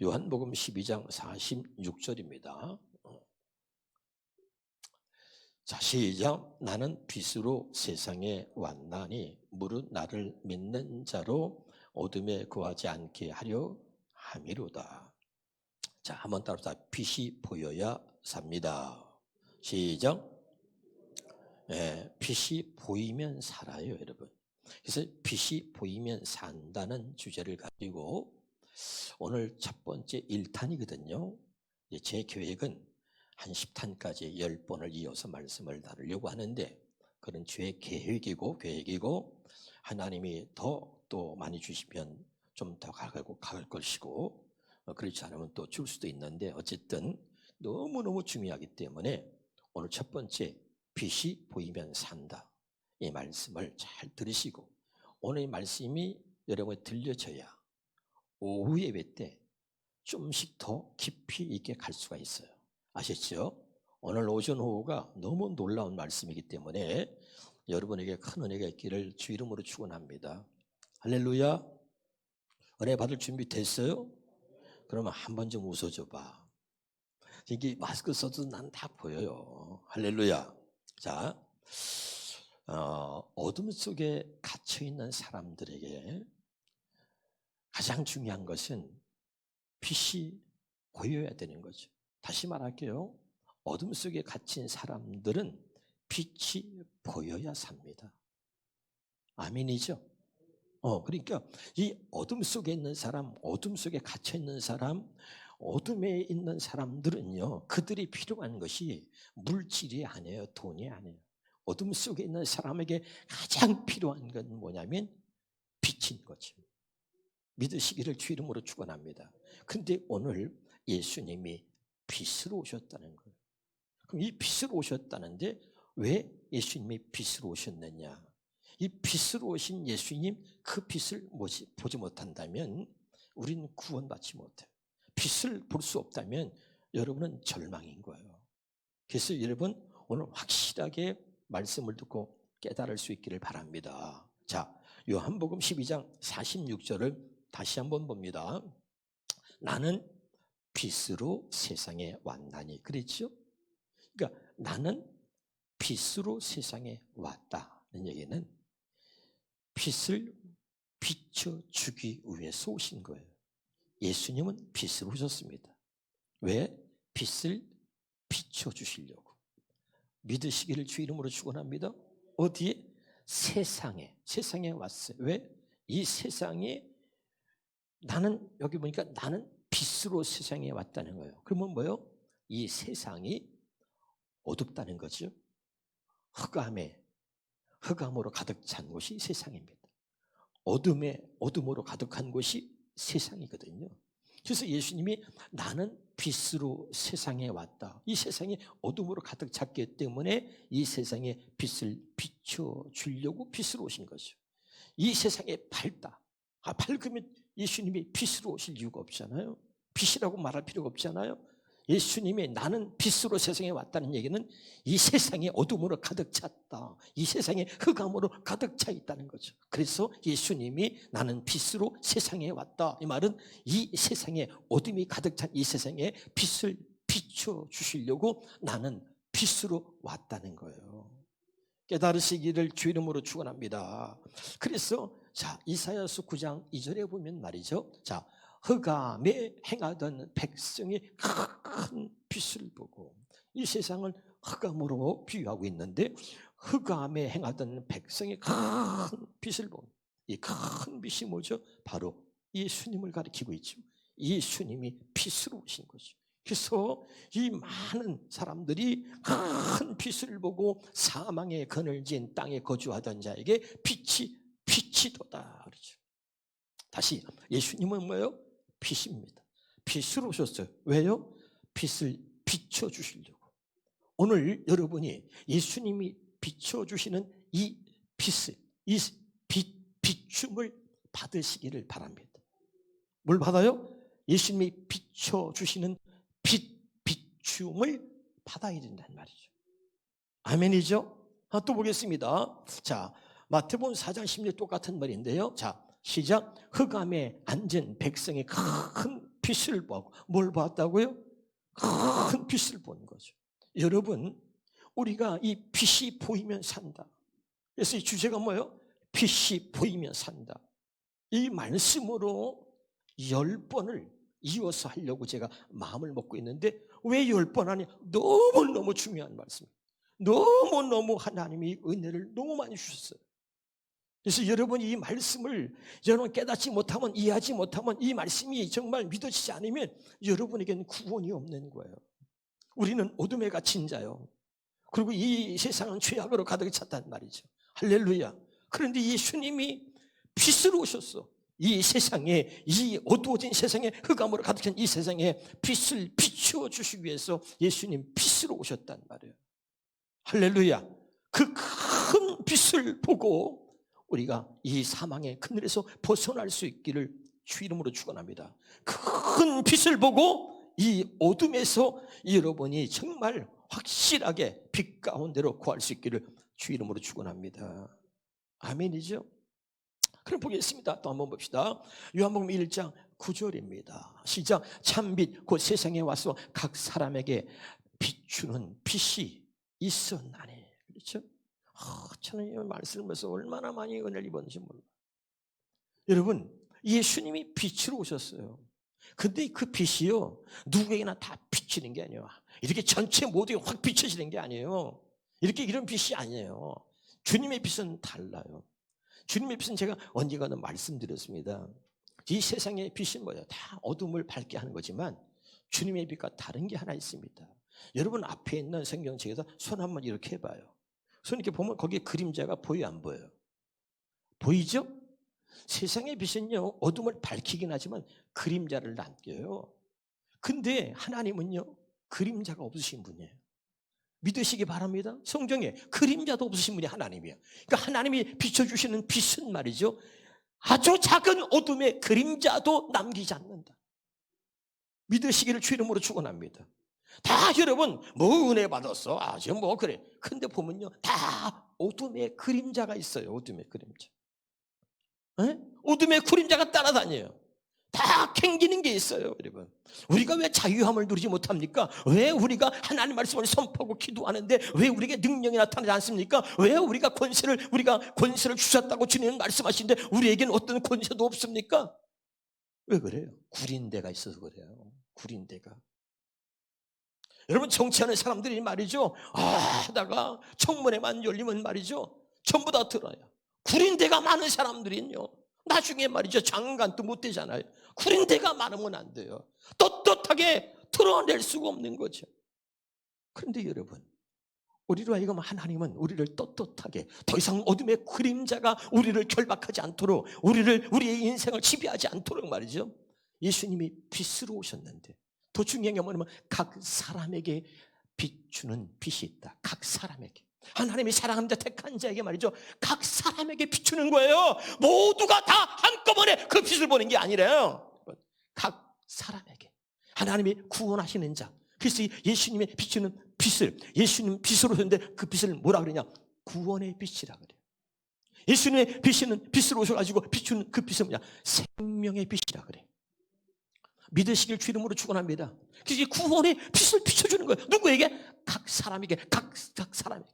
요한복음 12장 46절입니다. 자, 시작. 나는 빛으로 세상에 왔나니 무릇 나를 믿는 자로 어둠에 거하지 않게 하려 함이로다. 자, 한번 따라서 빛이 보여야 삽니다. 시작. 네, 빛이 보이면 살아요, 여러분. 그래서 빛이 보이면 산다는 주제를 가지고 오늘 첫 번째 1탄이거든요. 제 계획은 한 10탄까지 10번을 이어서 말씀을 다루려고 하는데 그런 제 계획이고 하나님이 더 또 많이 주시면 좀 더 갈 것이고 그렇지 않으면 또 줄 수도 있는데 어쨌든 너무너무 중요하기 때문에 오늘 첫 번째 빛이 보이면 산다. 이 말씀을 잘 들으시고 오늘 이 말씀이 여러분에 들려져야 오후 예배 때 좀씩 더 깊이 있게 갈 수가 있어요. 아셨죠? 오늘 오전 오후가 너무 놀라운 말씀이기 때문에 여러분에게 큰 은혜가 있기를 주 이름으로 축원합니다. 할렐루야. 은혜 받을 준비 됐어요? 그러면 한 번 좀 웃어줘 봐. 이게 마스크 써도 난 다 보여요. 할렐루야. 자, 어둠 속에 갇혀있는 사람들에게 가장 중요한 것은 빛이 보여야 되는 거죠. 다시 말할게요. 어둠 속에 갇힌 사람들은 빛이 보여야 삽니다. 아멘이죠? 그러니까 이 어둠 속에 있는 사람, 어둠 속에 갇혀 있는 사람, 어둠에 있는 사람들은요, 그들이 필요한 것이 물질이 아니에요, 돈이 아니에요. 어둠 속에 있는 사람에게 가장 필요한 건 뭐냐면 빛인 거죠. 믿으시기를 주 이름으로 축원합니다. 근데 오늘 예수님이 빛으로 오셨다는 거예요. 그럼 이 빛으로 오셨다는데 왜 예수님이 빛으로 오셨느냐? 이 빛으로 오신 예수님 그 빛을 보지 못한다면 우리는 구원받지 못해요. 빛을 볼 수 없다면 여러분은 절망인 거예요. 그래서 여러분 오늘 확실하게 말씀을 듣고 깨달을 수 있기를 바랍니다. 자, 요한복음 12장 46절을 다시 한번 봅니다. 나는 빛으로 세상에 왔나니 그랬죠? 그러니까 나는 빛으로 세상에 왔다는 얘기는 빛을 비춰주기 위해서 오신 거예요. 예수님은 빛으로 오셨습니다. 왜? 빛을 비춰주시려고. 믿으시기를 주 이름으로 축원합니다. 어디에? 세상에 왔어요. 왜? 이 세상에 나는 여기 보니까 나는 빛으로 세상에 왔다는 거예요. 그러면 뭐예요? 이 세상이 어둡다는 거죠. 흑암으로 가득 찬 곳이 세상입니다. 어둠으로 가득한 곳이 세상이거든요. 그래서 예수님이 나는 빛으로 세상에 왔다. 이 세상이 어둠으로 가득 찼기 때문에 이 세상에 빛을 비춰주려고 빛으로 오신 거죠. 이 세상에 밝다. 밝으면 예수님이 빛으로 오실 이유가 없잖아요. 빛이라고 말할 필요가 없잖아요. 예수님이 나는 빛으로 세상에 왔다는 얘기는 이 세상이 어둠으로 가득 찼다. 이 세상에 흑암으로 가득 차 있다는 거죠. 그래서 예수님이 나는 빛으로 세상에 왔다. 이 말은 이 세상에 어둠이 가득 찬 이 세상에 빛을 비춰주시려고 나는 빛으로 왔다는 거예요. 깨달으시기를 주 이름으로 축원합니다. 그래서 자, 이사야서 9장 2절에 보면 말이죠. 자, 흑암에 행하던 백성이 큰 빛을 보고, 이 세상을 흑암으로 비유하고 있는데 흑암에 행하던 백성이 큰 빛을 보고, 이 큰 빛이 뭐죠? 바로 예수님을 가리키고 있죠. 예수님이 빛으로 오신 거죠. 그래서 이 많은 사람들이 큰 빛을 보고 사망의 그늘진 땅에 거주하던 자에게 빛이도다 그러죠. 다시 예수님은 뭐예요? 빛입니다. 빛으로 오셨어요. 왜요? 빛을 비춰주시려고. 오늘 여러분이 예수님이 비춰주시는 이 빛을, 이 비춤을 받으시기를 바랍니다. 뭘 받아요? 예수님이 비춰주시는 비춤을 받아야 된다는 말이죠. 아멘이죠? 또 보겠습니다. 자, 마태복음 4장 10절 똑같은 말인데요. 자, 시작. 흑암에 앉은 백성이 큰 빛을 보고 뭘 봤다고요? 큰 빛을 본 거죠. 여러분, 우리가 이 빛이 보이면 산다. 그래서 이 주제가 뭐예요? 빛이 보이면 산다. 이 말씀으로 10번을 이어서 하려고 제가 마음을 먹고 있는데 왜 10번 하냐? 너무너무 중요한 말씀이에요. 너무너무 하나님이 은혜를 너무 많이 주셨어요. 그래서 여러분이 이 말씀을 여러분 깨닫지 못하면, 이해하지 못하면, 이 말씀이 정말 믿어지지 않으면 여러분에게는 구원이 없는 거예요. 우리는 어둠에 갇힌 자요. 그리고 이 세상은 죄악으로 가득 찼단 말이죠. 할렐루야. 그런데 예수님이 빛으로 오셨어. 이 세상에, 이 어두워진 세상에, 흑암으로 가득 찬 이 세상에 빛을 비추어 주시기 위해서 예수님 빛으로 오셨단 말이에요. 할렐루야. 그 큰 빛을 보고 우리가 이 사망의 그늘에서 벗어날 수 있기를 주 이름으로 축원합니다. 큰 빛을 보고 이 어둠에서 여러분이 정말 확실하게 빛 가운데로 구할 수 있기를 주 이름으로 축원합니다. 아멘이죠? 그럼 보겠습니다. 또 한번 봅시다. 요한복음 1장 9절입니다. 시작. 참빛 곧 세상에 와서 각 사람에게 비추는 빛이 있었나니. 그렇죠? 저는 이 말씀을 보면서 얼마나 많이 은혜를 입었는지 몰라요. 여러분, 예수님이 빛으로 오셨어요. 근데 그 빛이요, 누구에게나 다 비치는 게 아니에요. 이렇게 전체 모두에 확 비춰지는 게 아니에요. 이런 빛이 아니에요. 주님의 빛은 달라요. 주님의 빛은 제가 언젠가는 말씀드렸습니다. 이 세상의 빛이 뭐예요? 다 어둠을 밝게 하는 거지만 주님의 빛과 다른 게 하나 있습니다. 여러분 앞에 있는 성경책에서 손 한번 이렇게 해봐요. 손 이렇게 보면 거기에 그림자가 보여요, 안 보여요? 보이죠? 세상의 빛은요, 어둠을 밝히긴 하지만 그림자를 남겨요. 근데 하나님은요, 그림자가 없으신 분이에요. 믿으시기 바랍니다. 성경에 그림자도 없으신 분이 하나님이에요. 그러니까 하나님이 비춰주시는 빛은 말이죠, 아주 작은 어둠의 그림자도 남기지 않는다. 믿으시기를 주 이름으로 축원합니다. 다 여러분 뭐 은혜 받았어? 아주 뭐 그래. 근데 보면요, 다 어둠의 그림자가 있어요. 어둠의 그림자. 에? 어둠의 그림자가 따라다녀요. 다 캥기는 게 있어요, 여러분. 우리가 왜 자유함을 누리지 못합니까? 왜 우리가 하나님 말씀을 선포하고 기도하는데 왜 우리에게 능력이 나타나지 않습니까? 왜 우리가 권세를 주셨다고 주님은 말씀하시는데 우리에게는 어떤 권세도 없습니까? 왜 그래요? 구린대가 있어서 그래요. 구린대가. 여러분, 정치하는 사람들이 말이죠, 하다가 청문회만 열리면 말이죠, 전부 다 들어요. 구린대가 많은 사람들은요, 나중에 말이죠, 장관도 못 되잖아요. 구린대가 많으면 안 돼요. 떳떳하게 드러낼 수가 없는 거죠. 그런데 여러분, 우리로 하여금 하나님은 우리를 떳떳하게, 더 이상 어둠의 그림자가 우리를 결박하지 않도록, 우리의 인생을 지배하지 않도록 말이죠, 예수님이 빛으로 오셨는데, 더 중요한 게 뭐냐면 각 사람에게 비추는 빛이 있다. 각 사람에게. 하나님이 사랑하는 자, 택한 자에게 말이죠, 각 사람에게 비추는 거예요. 모두가 다 한꺼번에 그 빛을 보는 게 아니래요. 각 사람에게. 하나님이 구원하시는 자. 그래서 예수님의 비추는 빛을, 예수님 빛으로 오셨는데 그 빛을 뭐라 그러냐? 구원의 빛이라 그래요. 예수님의 빛으로 오셔가지고 비추는 그 빛은 뭐냐? 생명의 빛이라 그래요. 믿으시길 주 이름으로 축원합니다. 그래서 구원의 빛을 비춰주는 거예요. 누구에게? 각 사람에게. 각 사람에게.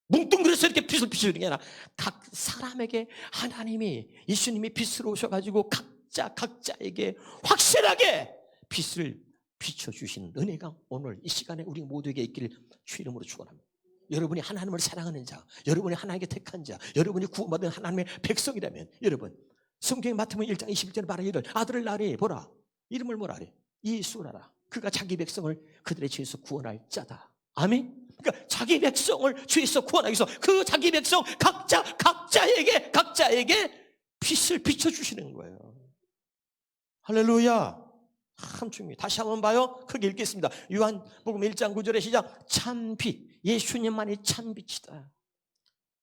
뭉뚱그려서 이렇게 빛을 비춰주는 게 아니라 각 사람에게 하나님이, 예수님이 빛으로 오셔가지고 각자에게 확실하게 빛을 비춰주시는 은혜가 오늘 이 시간에 우리 모두에게 있기를 주 이름으로 축원합니다. 여러분이 하나님을 사랑하는 자, 여러분이 하나님께 택한 자, 여러분이 구원받은 하나님의 백성이라면, 여러분 성경에 마태복음 1장 21절에 말하기를 아들을 낳으리, 보라, 이름을 뭐라 하래? 예수라라. 그가 자기 백성을 그들의 죄에서 구원할 자다. 아멘. 그러니까 자기 백성을 죄에서 구원하기 위해서 그 자기 백성 각자에게 빛을 비춰주시는 거예요. 할렐루야. 참 중요해요. 다시 한번 봐요. 크게 읽겠습니다. 요한복음 1장 9절에 시작. 참빛, 예수님만이 참빛이다.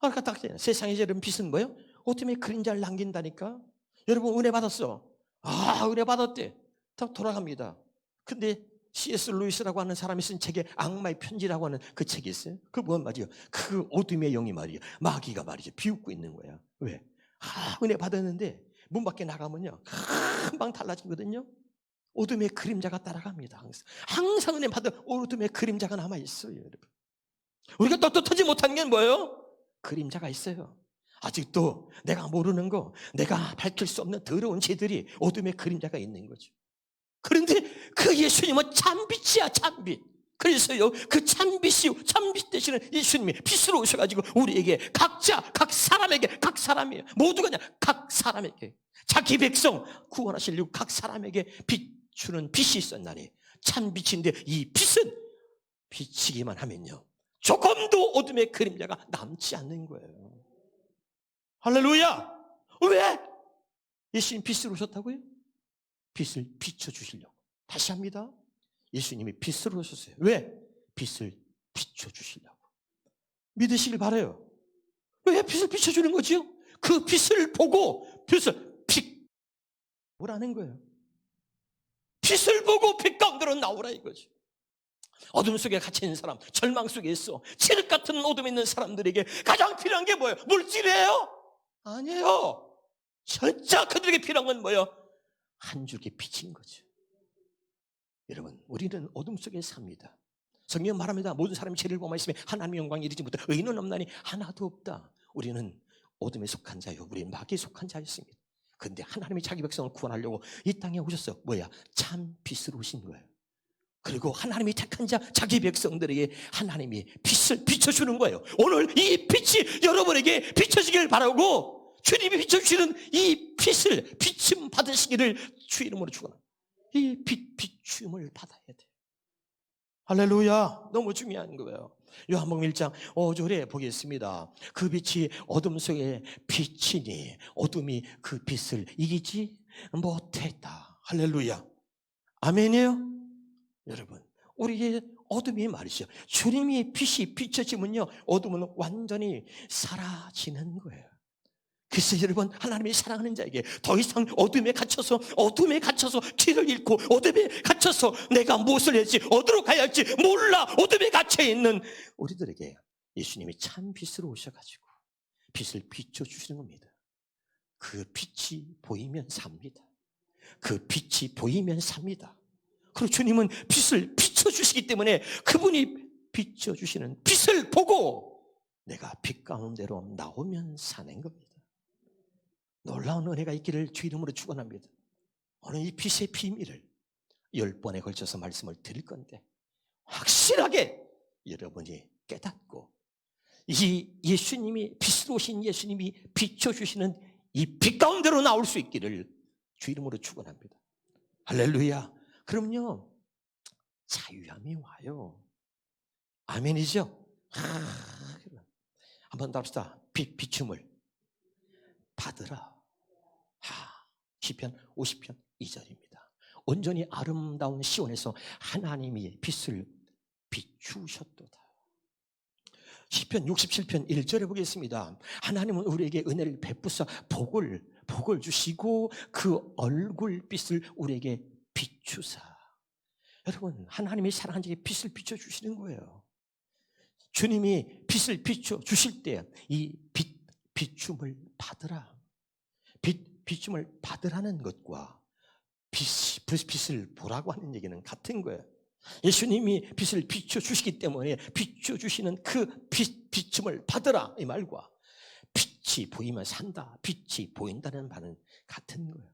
아까 딱 세상에 이런 빛은 뭐예요? 어둠의 그림자를 남긴다니까. 여러분 은혜 받았어. 은혜 받았대. 다 돌아갑니다. 근데 C.S. 루이스라고 하는 사람이 쓴 책에 악마의 편지라고 하는 그 책이 있어요. 그 뭔 말이에요? 그 어둠의 영이 말이에요, 마귀가 말이죠, 비웃고 있는 거야. 왜? 은혜 받았는데 문 밖에 나가면요 금방 달라지거든요. 어둠의 그림자가 따라갑니다. 항상 은혜 받은 어둠의 그림자가 남아있어요. 여러분, 우리가 떳떳하지 못한 게 뭐예요? 그림자가 있어요. 아직도 내가 모르는 거, 내가 밝힐 수 없는 더러운 죄들이 어둠의 그림자가 있는 거죠. 그런데 그 예수님은 참빛이야, 참빛. 그래서요, 그 참빛 되시는 예수님이 빛으로 오셔가지고 우리에게 각자, 각 사람이에요. 모두가 그냥 각 사람에게, 자기 백성 구원하시려고 각 사람에게 비추는 빛이 있었나니 참빛인데, 이 빛은 비치기만 하면요 조금도 어둠의 그림자가 남지 않는 거예요. 할렐루야! 왜? 예수님 빛으로 오셨다고요? 빛을 비춰주시려고. 다시 합니다. 예수님이 빛으로 오셨어요. 왜? 빛을 비춰주시려고. 믿으시길 바라요. 왜 빛을 비춰주는 거지요? 그 빛을 보고 빛을 뭐라는 거예요? 빛을 보고 빛 가운데로 나오라 이거죠. 어둠 속에 갇혀있는 사람, 절망 속에 있어 칠흑 같은 어둠에 있는 사람들에게 가장 필요한 게 뭐예요? 물질이에요? 아니에요. 진짜 그들에게 필요한 건 뭐예요? 한 줄기 빛인 거죠. 여러분, 우리는 어둠 속에 삽니다. 성경 말합니다. 모든 사람이 죄를 범하여 있으면 하나님의 영광에 이르지 못해 의인은 없나니 하나도 없다. 우리는 어둠에 속한 자요, 우리는 마귀에 속한 자였습니다. 그런데 하나님이 자기 백성을 구원하려고 이 땅에 오셨어. 뭐야? 참 빛으로 오신 거예요. 그리고 하나님이 택한 자, 자기 백성들에게 하나님이 빛을 비춰주는 거예요. 오늘 이 빛이 여러분에게 비춰지길 바라고, 주님이 비춰주시는 이 빛을 비춤 받으시기를 주 이름으로 축원합니다. 이 비춤을 받아야 돼요. 할렐루야. 너무 중요한 거예요. 요한복음 1장 5절에 보겠습니다. 그 빛이 어둠 속에 비치니 어둠이 그 빛을 이기지 못했다. 할렐루야. 아멘이에요. 여러분, 우리의 어둠이 말이죠, 주님이 빛이 비춰지면요 어둠은 완전히 사라지는 거예요. 그래서 여러분, 하나님이 사랑하는 자에게 더 이상 어둠에 갇혀서 길을 잃고 어둠에 갇혀서 내가 무엇을 할지 어디로 가야 할지 몰라 어둠에 갇혀있는 우리들에게 예수님이 참 빛으로 오셔가지고 빛을 비춰주시는 겁니다. 그 빛이 보이면 삽니다. 그 빛이 보이면 삽니다. 그리고 주님은 빛을 비춰주시기 때문에 그분이 비춰주시는 빛을 보고 내가 빛 가운데로 나오면 사는 겁니다. 놀라운 은혜가 있기를 주 이름으로 축원합니다. 오늘 이 빛의 비밀을 10번에 걸쳐서 말씀을 드릴 건데 확실하게 여러분이 깨닫고 이 예수님이 빛으로 오신 예수님이 비춰주시는 이 빛 가운데로 나올 수 있기를 주 이름으로 축원합니다. 할렐루야. 그럼요 자유함이 와요. 아멘이죠? 한번 더 합시다. 비춤을 받으라. 시편 50편 2절입니다. 온전히 아름다운 시온에서 하나님이 빛을 비추셨도다. 시편 67편 1절에 보겠습니다. 하나님은 우리에게 은혜를 베푸사 복을 주시고 그 얼굴빛을 우리에게 비추사. 여러분, 하나님이 사랑한 자에게 빛을 비춰주시는 거예요. 주님이 빛을 비춰주실 때 이 비춤을 받으라. 비춤을 받으라는 것과 빛을 보라고 하는 얘기는 같은 거예요. 예수님이 빛을 비춰주시기 때문에 비춰주시는 그 비춤을 받으라 이 말과 빛이 보이면 산다, 빛이 보인다는 말은 같은 거예요.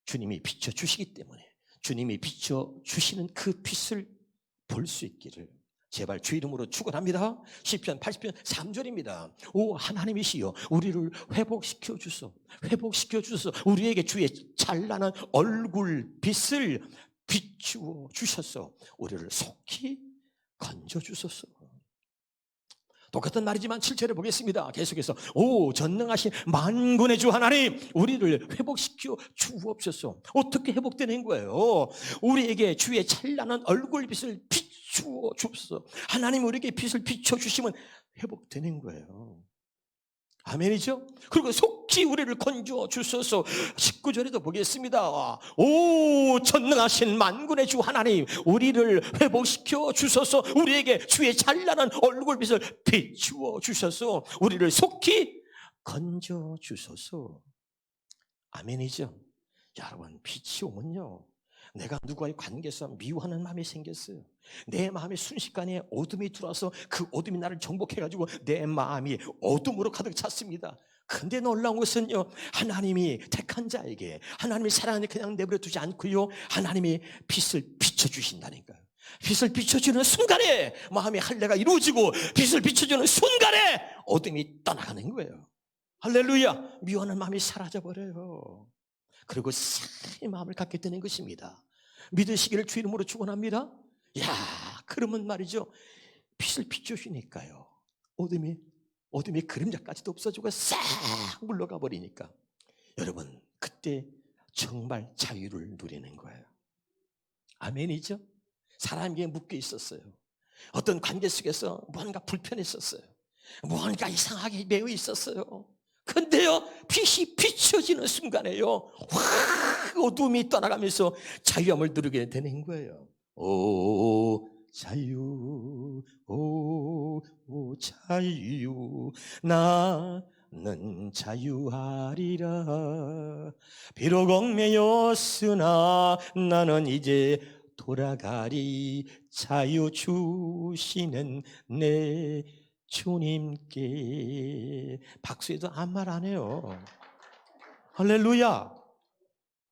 주님이 비춰주시기 때문에 주님이 비춰주시는 그 빛을 볼 수 있기를 제발 주 이름으로 축원합니다. 시편 80편 3절입니다. 오 하나님이시여 우리를 회복시켜 주소. 우리에게 주의 찬란한 얼굴빛을 비추어 주셔서 우리를 속히 건져 주소서. 똑같은 말이지만 7절에 보겠습니다. 계속해서 오 전능하신 만군의 주 하나님 우리를 회복시켜 주옵소서. 어떻게 회복되는 거예요? 우리에게 주의 찬란한 얼굴빛을 비추어 주옵소서. 하나님 우리에게 빛을 비춰주시면 회복되는 거예요. 아멘이죠? 그리고 속히 우리를 건져 주소서. 19절에도 보겠습니다. 오 전능하신 만군의 주 하나님 우리를 회복시켜 주소서. 우리에게 주의 찬란한 얼굴빛을 비추어 주셔서 우리를 속히 건져 주소서. 아멘이죠. 여러분, 빛이 오면요, 내가 누구와의 관계에서 미워하는 마음이 생겼어요. 내 마음에 순식간에 어둠이 들어와서 그 어둠이 나를 정복해가지고 내 마음이 어둠으로 가득 찼습니다. 근데 놀라운 것은요, 하나님이 택한 자에게, 하나님이 사랑하니 그냥 내버려 두지 않고요, 하나님이 빛을 비춰주신다니까요. 빛을 비춰주는 순간에 마음의 할례가 이루어지고, 빛을 비춰주는 순간에 어둠이 떠나가는 거예요. 할렐루야. 미워하는 마음이 사라져버려요. 그리고 사랑의 마음을 갖게 되는 것입니다. 믿으시기를 주 이름으로 축원합니다. 야, 그러면 말이죠, 빛을 비춰주니까요, 어둠의 그림자까지도 없어지고 싹 물러가 버리니까 여러분, 그때 정말 자유를 누리는 거예요. 아멘이죠. 사람에게 묶여 있었어요. 어떤 관계 속에서 뭔가 불편했었어요. 뭔가 이상하게 매여 있었어요. 근데요, 빛이 비춰지는 순간에요, 확 어둠이 떠나가면서 자유함을 누리게 되는 거예요. 오 자유, 오 자유, 나는 자유하리라. 비록 얽매였으나 나는 이제 돌아가리. 자유 주시는 내 주님께. 박수해도 아무 말 안 해요. 할렐루야.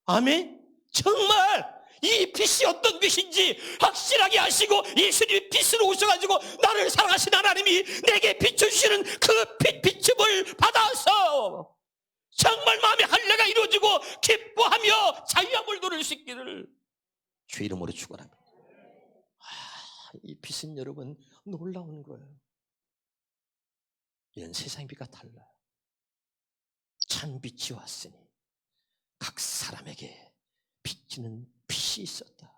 아멘. 정말 이 빛이 어떤 빛인지 확실하게 아시고 예수님이 빛으로 오셔가지고 나를 사랑하신 하나님이 내게 비춰주시는 그 빛을 받아서 정말 마음의 할례가 이루어지고 기뻐하며 자유함을 누릴 수 있기를 주 이름으로 축원합니다. 이 빛은 여러분 놀라운 거예요. 이런 세상의 빛과 달라요. 참 빛이 왔으니 각 사람에게 비치는 빛이 있었다.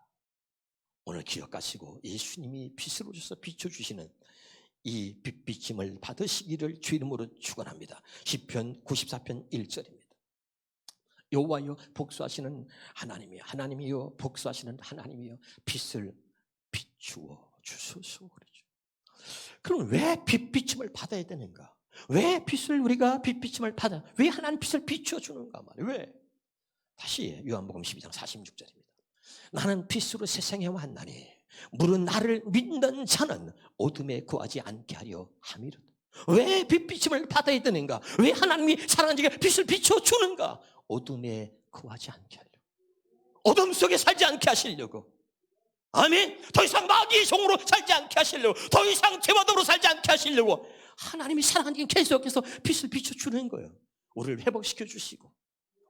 오늘 기억하시고 예수님이 빛으로 오셔서 비춰주시는 이 빛비침을 받으시기를 주 이름으로 축원합니다. 시편 94편 1절입니다. 여호와여 복수하시는 하나님이여, 하나님이여 복수하시는 하나님이여 빛을 비추어 주소서. 그러죠. 그럼 왜 빛비침을 받아야 되는가? 왜 빛을 우리가 빛비침을 받아? 왜 하나님 빛을 비춰주는가 말이에요. 왜? 다시 요한복음 12장 46절입니다. 나는 빛으로 세상에 왔나니 물은 나를 믿는 자는 어둠에 거하지 않게 하려 함이로다. 왜 빛비침을 받아야 되는가? 왜 하나님이 사랑하는 자에게 빛을 비춰주는가? 어둠에 거하지 않게 하려고, 어둠 속에 살지 않게 하시려고. 아멘. 더 이상 마귀의 종으로 살지 않게 하시려고, 더 이상 죄와도로 살지 않게 하시려고 하나님이 사랑하는 계속해서 빛을 비춰주는 거예요. 우리를 회복시켜 주시고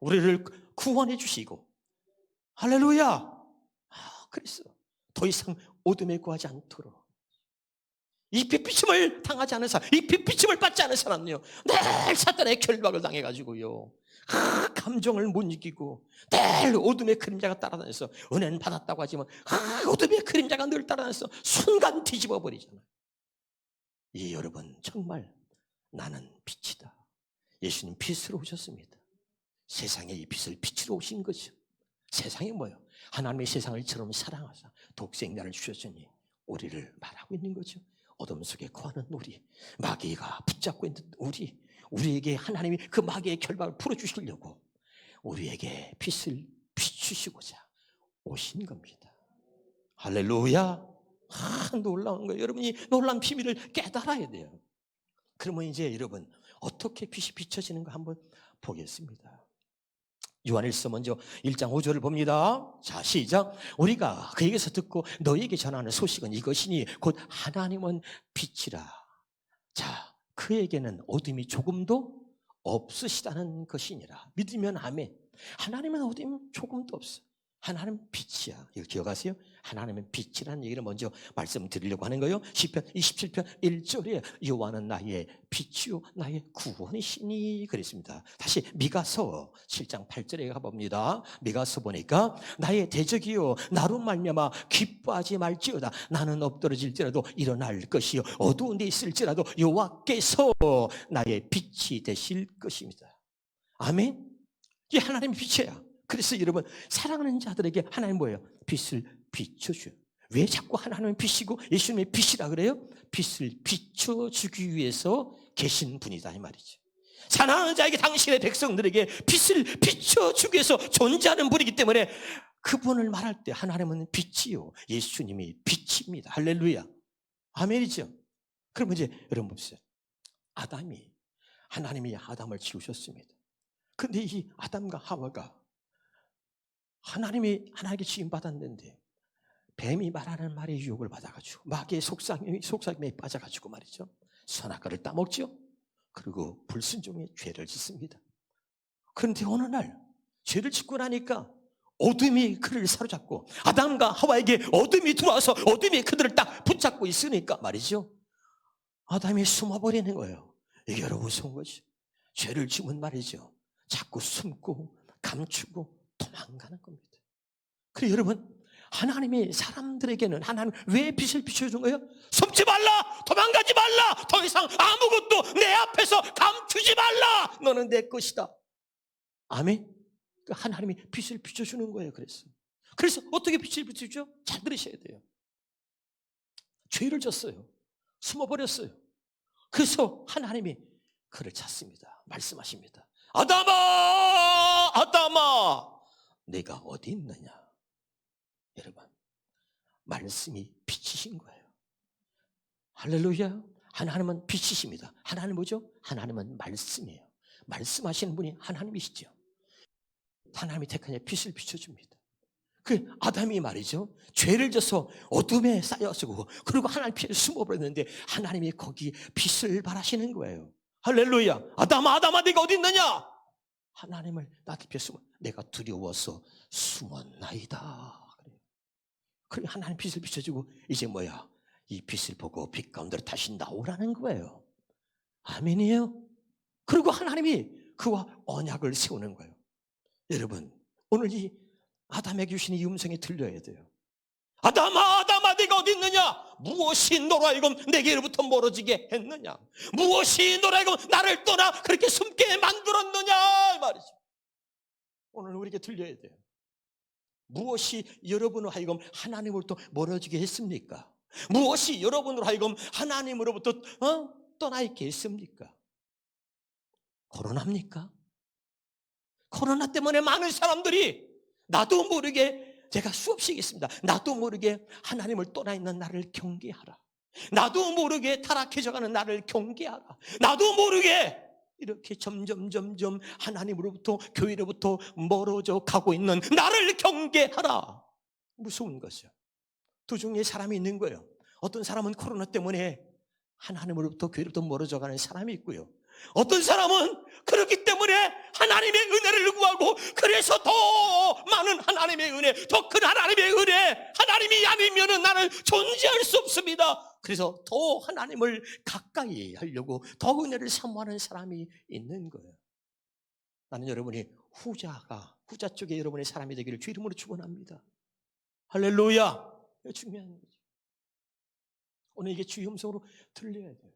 우리를 구원해 주시고. 할렐루야. 그래서 더 이상 어둠에 거하지 않도록 이 빛비침을 당하지 않은 사람, 이 빛비침을 받지 않은 사람은요, 늘 사탄의 결박을 당해가지고요, 감정을 못 이기고 늘 어둠의 그림자가 따라다녀서 은혜는 받았다고 하지만 어둠의 그림자가 늘 따라다녀서 순간 뒤집어 버리잖아요. 이 여러분, 정말 나는 빛이다. 예수님 빛으로 오셨습니다. 세상에 이 빛을 빛으로 오신 거죠. 세상이 뭐예요? 하나님의 세상을 처럼 사랑하사 독생자를 주셨으니 우리를 말하고 있는 거죠. 어둠 속에 거하는 우리, 마귀가 붙잡고 있는 우리에게 하나님이 그 마귀의 결박을 풀어주시려고 우리에게 빛을 비추시고자 오신 겁니다. 할렐루야. 놀라운 거예요. 여러분이 놀라운 비밀을 깨달아야 돼요. 그러면 이제 여러분, 어떻게 빛이 비춰지는가 한번 보겠습니다. 요한일서 먼저 1장 5절을 봅니다. 자, 시작. 우리가 그에게서 듣고 너희에게 전하는 소식은 이것이니 곧 하나님은 빛이라. 자, 그에게는 어둠이 조금도 없으시다는 것이니라. 믿으면 아멘. 하나님은 어둠이 조금도 없어. 하나님은 빛이야. 이거 기억하세요? 하나님은 빛이라는 얘기를 먼저 말씀드리려고 하는 거예요. 시편 27편 1절에 여호와는 나의 빛이요 나의 구원이시니 그랬습니다. 다시 미가서 7장 8절에 가봅니다. 미가서 보니까 나의 대적이요 나로 말미암아 기뻐하지 말지어다. 나는 엎드러질지라도 일어날 것이요 어두운 데 있을지라도 여호와께서 나의 빛이 되실 것입니다. 아멘. 이게 하나님의 빛이야. 그래서 여러분, 사랑하는 자들에게 하나님 뭐예요? 빛을 비춰줘요. 왜 자꾸 하나님은 빛이고 예수님의 빛이라 그래요? 빛을 비춰주기 위해서 계신 분이다 이 말이죠. 사랑하는 자에게 당신의 백성들에게 빛을 비춰주기 위해서 존재하는 분이기 때문에 그분을 말할 때 하나님은 빛이요, 예수님이 빛입니다. 할렐루야. 아멘이죠. 그러면 이제 여러분 보세요. 하나님이 아담을 지으셨습니다. 근데 이 아담과 하와가 하나님께 지음받았는데 뱀이 말하는 말에 유혹을 받아가지고 마귀의 속삭임에 빠져가지고 말이죠, 선악과를 따먹죠. 그리고 불순종의 죄를 짓습니다. 그런데 어느 날 죄를 짓고 나니까 어둠이 그를 사로잡고 아담과 하와에게 어둠이 들어와서 어둠이 그들을 딱 붙잡고 있으니까 말이죠, 아담이 숨어버리는 거예요. 이게 여러분 무서운 거죠. 죄를 지면 말이죠, 자꾸 숨고 감추고 도망가는 겁니다. 그리고 여러분, 하나님이 사람들에게는 하나님 왜 빛을 비춰준 거예요? 숨지 말라, 도망가지 말라, 더 이상 아무것도 내 앞에서 감추지 말라, 너는 내 것이다. 아멘. 하나님이 빛을 비춰주는 거예요. 그래서 어떻게 빛을 비춰주죠? 잘 들으셔야 돼요. 죄를 졌어요. 숨어버렸어요. 그래서 하나님이 그를 찾습니다. 말씀하십니다. 아담아, 아담아, 내가 어디 있느냐? 여러분, 말씀이 빛이신 거예요. 할렐루야. 하나님은 빛이십니다. 하나님은 뭐죠? 하나님은 말씀이에요. 말씀하시는 분이 하나님이시죠. 하나님이 택한 빛을 비춰줍니다. 그 아담이 말이죠, 죄를 져서 어둠에 쌓여지고 그리고 하나님 피해 숨어버렸는데 하나님이 거기 빛을 발하시는 거예요. 할렐루야. 아담아, 아담아, 네가 어디 있느냐? 하나님을 나한테 피해 숨어, 내가 두려워서 숨었나이다. 그래, 하나님 빛을 비춰주고 이제 뭐야? 이 빛을 보고 빛 가운데로 다시 나오라는 거예요. 아멘이에요. 그리고 하나님이 그와 언약을 세우는 거예요. 여러분, 오늘 이 아담에게 주신 이 음성이 들려야 돼요. 아담아, 아담아, 네가 어디 있느냐? 무엇이 너로 하여금 내게로부터 멀어지게 했느냐? 무엇이 너로 하여금 나를 떠나 그렇게 숨게 만들었느냐? 이 말이죠. 오늘 우리에게 들려야 돼요. 무엇이 여러분으로 하여금 하나님으로부터 멀어지게 했습니까? 무엇이 여러분으로 하여금 하나님으로부터 떠나 있게 했습니까? 코로나입니까? 코로나 때문에 많은 사람들이 나도 모르게, 제가 수없이 얘기했습니다, 나도 모르게 하나님을 떠나 있는 나를 경계하라. 나도 모르게 타락해져가는 나를 경계하라. 나도 모르게 이렇게 점점 하나님으로부터, 교회로부터 멀어져 가고 있는 나를 경계하라. 무서운 거죠. 두 종류의 사람이 있는 거예요. 어떤 사람은 코로나 때문에 하나님으로부터, 교회로부터 멀어져 가는 사람이 있고요, 어떤 사람은 그렇기 때문에 하나님의 은혜를 구하고, 그래서 더 많은 하나님의 은혜, 더 큰 하나님의 은혜, 하나님이 아니면 나는 존재할 수 없습니다. 그래서 더 하나님을 가까이 하려고 더 은혜를 사모하는 사람이 있는 거예요. 나는 여러분이 후자 쪽에 여러분의 사람이 되기를 주 이름으로 축원합니다. 할렐루야. 이거 중요한 거죠. 오늘 이게 주의 음성으로 들려야 돼요.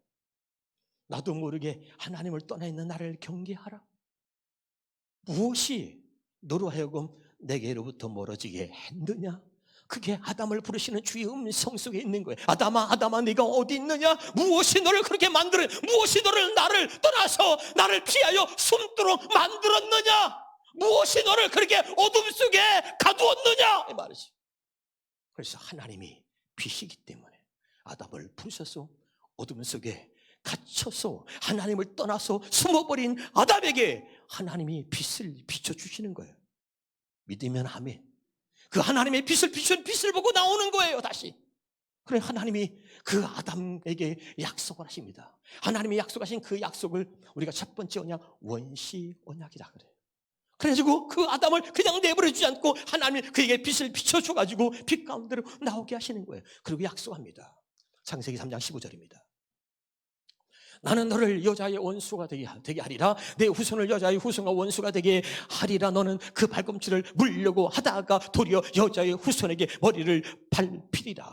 나도 모르게 하나님을 떠나 있는 나를 경계하라. 무엇이 너로 하여금 내게로부터 멀어지게 했느냐? 그게 아담을 부르시는 주의 음성 속에 있는 거예요. 아담아, 아담아, 네가 어디 있느냐? 무엇이 너를 그렇게 만들어, 무엇이 나를 떠나서 나를 피하여 숨도록 만들었느냐? 무엇이 너를 그렇게 어둠 속에 가두었느냐? 이 말이지. 그래서 하나님이 빛이기 때문에 아담을 부르셔서 어둠 속에 갇혀서 하나님을 떠나서 숨어버린 아담에게 하나님이 빛을 비춰주시는 거예요. 믿으면 아멘. 그 하나님의 빛을 비춘 빛을 보고 나오는 거예요, 다시. 그래, 하나님이 그 아담에게 약속을 하십니다. 하나님이 약속하신 그 약속을 우리가 첫 번째 언약, 원시 언약이라 그래요. 그래가지고 그 아담을 그냥 내버려주지 않고 하나님이 그에게 빛을 비춰줘가지고 빛 가운데로 나오게 하시는 거예요. 그리고 약속합니다. 창세기 3장 15절입니다. 나는 너를 여자의 원수가 되게 하리라. 내 후손을 여자의 후손과 원수가 되게 하리라. 너는 그 발꿈치를 물려고 하다가 도리어 여자의 후손에게 머리를 밟히리라.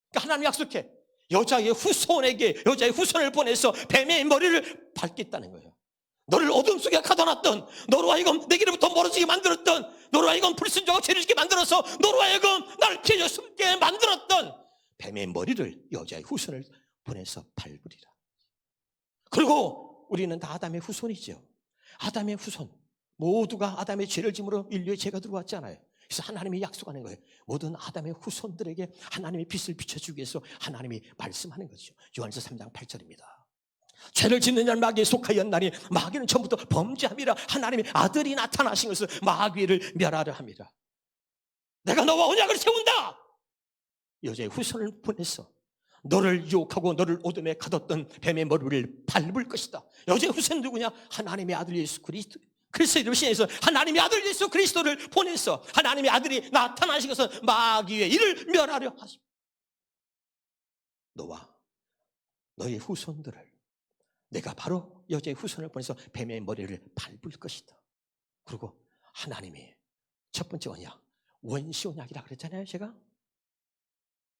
그러니까 하나님 약속해. 여자의 후손을 보내서 뱀의 머리를 밟겠다는 거예요. 너를 어둠 속에 가둬놨던, 너로 하여금 내게로부터 멀어지게 만들었던, 너로 하여금 불순종하고 죄를 짓게 만들어서 너로 하여금 나를 피해 숨게 만들었던 뱀의 머리를 여자의 후손을 보내서 밟으리라. 그리고 우리는 다 아담의 후손이죠. 아담의 후손. 모두가 아담의 죄를 짐으로 인류의 죄가 들어왔잖아요. 그래서 하나님이 약속하는 거예요. 모든 아담의 후손들에게 하나님의 빛을 비춰주기 위해서 하나님이 말씀하는 거죠. 요한일서 3장 8절입니다. 죄를 짓는 자는 마귀에 속하였나니 마귀는 처음부터 범죄함이라 하나님의 아들이 나타나신 것을 마귀를 멸하려 함이라. 내가 너와 언약을 세운다. 여자의 후손을 보내서 너를 유혹하고 너를 어둠에 가뒀던 뱀의 머리를 밟을 것이다. 여자의 후손은 누구냐? 하나님의 아들 예수 그리스도. 그래서 이런 시에서 하나님의 아들 예수 그리스도를 보내서 하나님의 아들이 나타나신 것은 마귀의 이를 멸하려 하십니다. 너와 너의 후손들을 내가 바로 여자의 후손을 보내서 뱀의 머리를 밟을 것이다. 그리고 하나님이 첫 번째 언약, 원시 언약이라 그랬잖아요, 제가.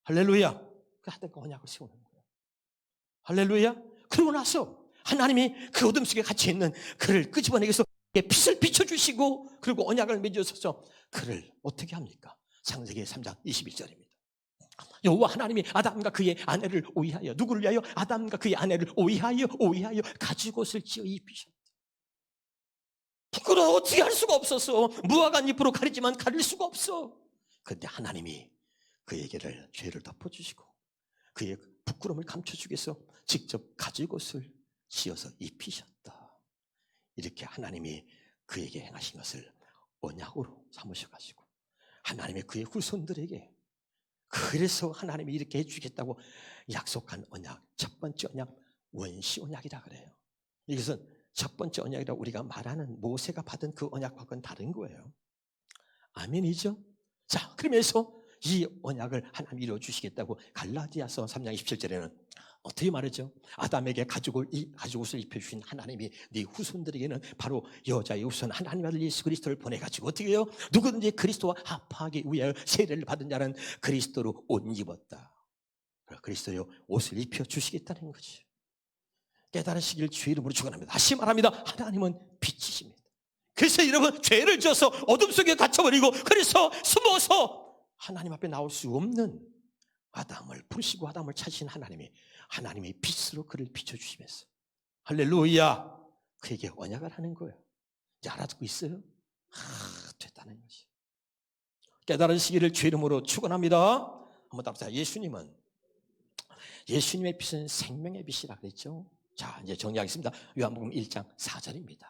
할렐루야. 그 하다가 언약을 세우는 거예요. 할렐루야. 그러고 나서 하나님이 그 어둠 속에 갇혀 있는 그를 끄집어내서 빛을 비춰주시고 그리고 언약을 맺어서 그를 어떻게 합니까? 창세기 3장 21절입니다. 여호와 하나님이 아담과 그의 아내를 오히하여 누구를 위하여? 아담과 그의 아내를 오히하여 가죽옷을 지어 입히셨다. 부끄러워 어떻게 할 수가 없었어. 무화과 잎으로 가리지만 가릴 수가 없어. 그런데 하나님이 그에게를 죄를 덮어주시고 그의 부끄러움을 감춰주기 위해서 직접 가죽옷을 지어서 입히셨다. 이렇게 하나님이 그에게 행하신 것을 언약으로 삼으셔가지고 하나님의 그의 후손들에게 그래서 하나님이 이렇게 해주겠다고 약속한 언약, 첫 번째 언약, 원시 언약이라 그래요. 이것은 첫 번째 언약이라고 우리가 말하는 모세가 받은 그 언약과는 다른 거예요. 아멘이죠? 자, 그러면서 이 언약을 하나님이 이루어주시겠다고 갈라디아서 3장 27절에는 어떻게 말하죠? 아담에게 가죽옷을 입혀주신 하나님이 네 후손들에게는 바로 여자의 후손 하나님 아들 예수 그리스도를 보내가지고 어떻게 해요? 누구든지 그리스도와 합하기 위하여 세례를 받은 자는 그리스도로 옷 입었다. 그리스도의 옷을 입혀주시겠다는 거지. 깨달으시길 주의 이름으로 축원합니다. 다시 말합니다. 하나님은 빛이십니다. 그래서 여러분 죄를 져서 어둠 속에 갇혀버리고 그래서 숨어서 하나님 앞에 나올 수 없는 아담을 부르시고 아담을 찾으신 하나님이 빛으로 그를 비춰주시면서 할렐루야 그에게 언약을 하는 거예요. 이제 알아듣고 있어요? 됐다는 것이. 깨달으시기를 주의 이름으로 축원합니다. 한번 답사. 예수님의 빛은 생명의 빛이라 그랬죠. 자, 이제 정리하겠습니다. 요한복음 1장 4절입니다.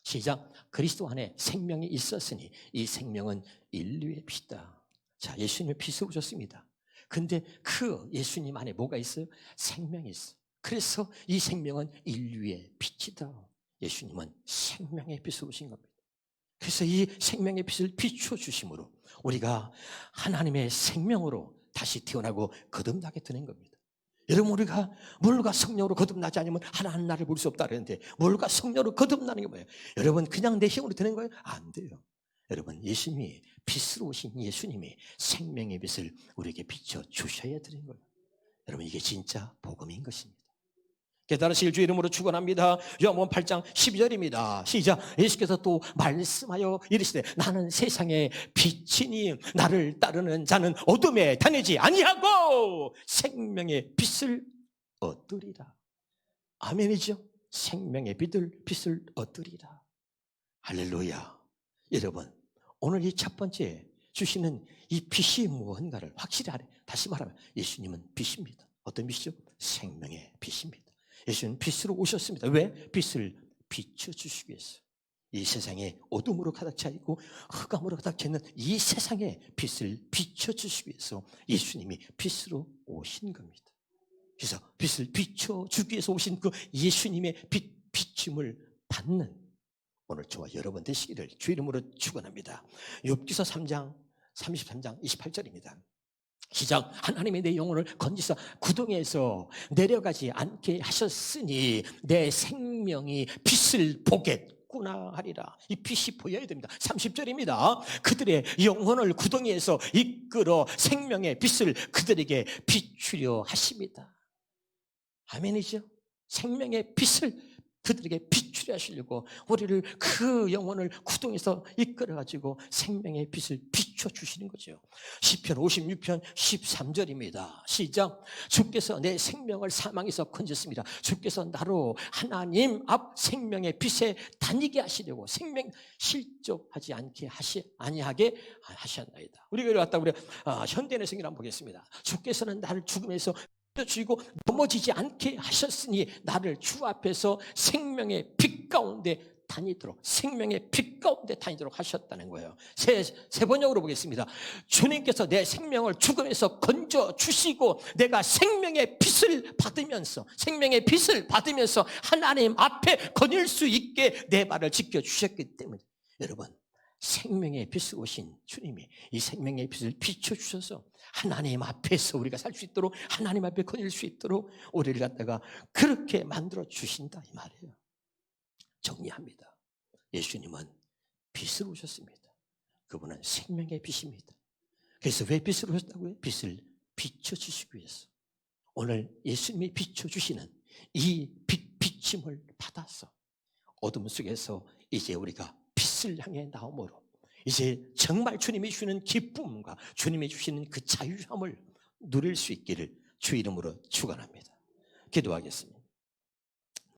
시작. 그리스도 안에 생명이 있었으니 이 생명은 인류의 빛이다. 자, 예수님의 빛을 오셨습니다. 근데 그 예수님 안에 뭐가 있어요? 생명이 있어요. 그래서 이 생명은 인류의 빛이다. 예수님은 생명의 빛으로 오신 겁니다. 그래서 이 생명의 빛을 비춰주심으로 우리가 하나님의 생명으로 다시 태어나고 거듭나게 되는 겁니다. 여러분 우리가 물과 성령으로 거듭나지 않으면 하나님 나를 볼 수 없다 그랬는데 물과 성령으로 거듭나는 게 뭐예요? 여러분 그냥 내 힘으로 되는 거예요? 안 돼요. 여러분 예수님이 빛으로 오신 예수님이 생명의 빛을 우리에게 비춰주셔야 되는 거예요. 여러분 이게 진짜 복음인 것입니다. 깨달으실 주의 이름으로 축원합니다. 요한복음 8장 12절입니다. 시작. 예수께서 또 말씀하여 이르시되 나는 세상의 빛이니 나를 따르는 자는 어둠에 다니지 아니하고 생명의 빛을 얻으리라. 아멘이죠. 생명의 빛을 얻으리라. 할렐루야. 여러분 오늘 이 첫 번째 주시는 이 빛이 무언가를 확실히 알아요. 다시 말하면 예수님은 빛입니다. 어떤 빛이죠? 생명의 빛입니다. 예수는 빛으로 오셨습니다. 왜? 빛을 비춰주시기 위해서. 이 세상에 어둠으로 가득 차 있고 흑암으로 가득 차 있는 이 세상에 빛을 비춰주시기 위해서 예수님이 빛으로 오신 겁니다. 그래서 빛을 비춰주기 위해서 오신 그 예수님의 비춤을 받는 오늘 저와 여러분 되시기를 주의 이름으로 축원합니다. 욥기서 3장 33장 28절입니다. 시작. 하나님이 내 영혼을 건지사 구덩이에서 내려가지 않게 하셨으니 내 생명이 빛을 보겠구나 하리라. 이 빛이 보여야 됩니다. 30절입니다. 그들의 영혼을 구덩이에서 이끌어 생명의 빛을 그들에게 비추려 하십니다. 아멘이죠. 생명의 빛을 그들에게 비추려 하시려고 우리를 그 영혼을 구동에서 이끌어가지고 생명의 빛을 비춰주시는 거죠. 시편 56편 13절입니다. 시작. 주께서 내 생명을 사망에서 건졌습니다. 주께서 나로 하나님 앞 생명의 빛에 다니게 하시려고 생명 실족하지 아니하게 하셨나이다. 우리가 이리 왔다 우리 현대인의 성경 한번 보겠습니다. 주께서는 나를 죽음에서 주시고 넘어지지 않게 하셨으니 나를 주 앞에서 생명의 빛 가운데 다니도록 생명의 빛 가운데 다니도록 하셨다는 거예요. 세 번역으로 보겠습니다. 주님께서 내 생명을 죽음에서 건져 주시고 내가 생명의 빛을 받으면서 하나님 앞에 거닐 수 있게 내 발을 지켜 주셨기 때문에 여러분 생명의 빛을 오신 주님이 이 생명의 빛을 비춰주셔서 하나님 앞에서 우리가 살 수 있도록 하나님 앞에 거닐 수 있도록 우리를 갖다가 그렇게 만들어 주신다 이 말이에요. 정리합니다. 예수님은 빛으로 오셨습니다. 그분은 생명의 빛입니다. 그래서 왜 빛으로 오셨다고요? 빛을 비춰주시기 위해서. 오늘 예수님이 비춰주시는 이 비침을 받아서 어둠 속에서 이제 우리가 빛을 향해 나옴으로 이제 정말 주님이 주시는 기쁨과 주님이 주시는 그 자유함을 누릴 수 있기를 주 이름으로 축원합니다. 기도하겠습니다.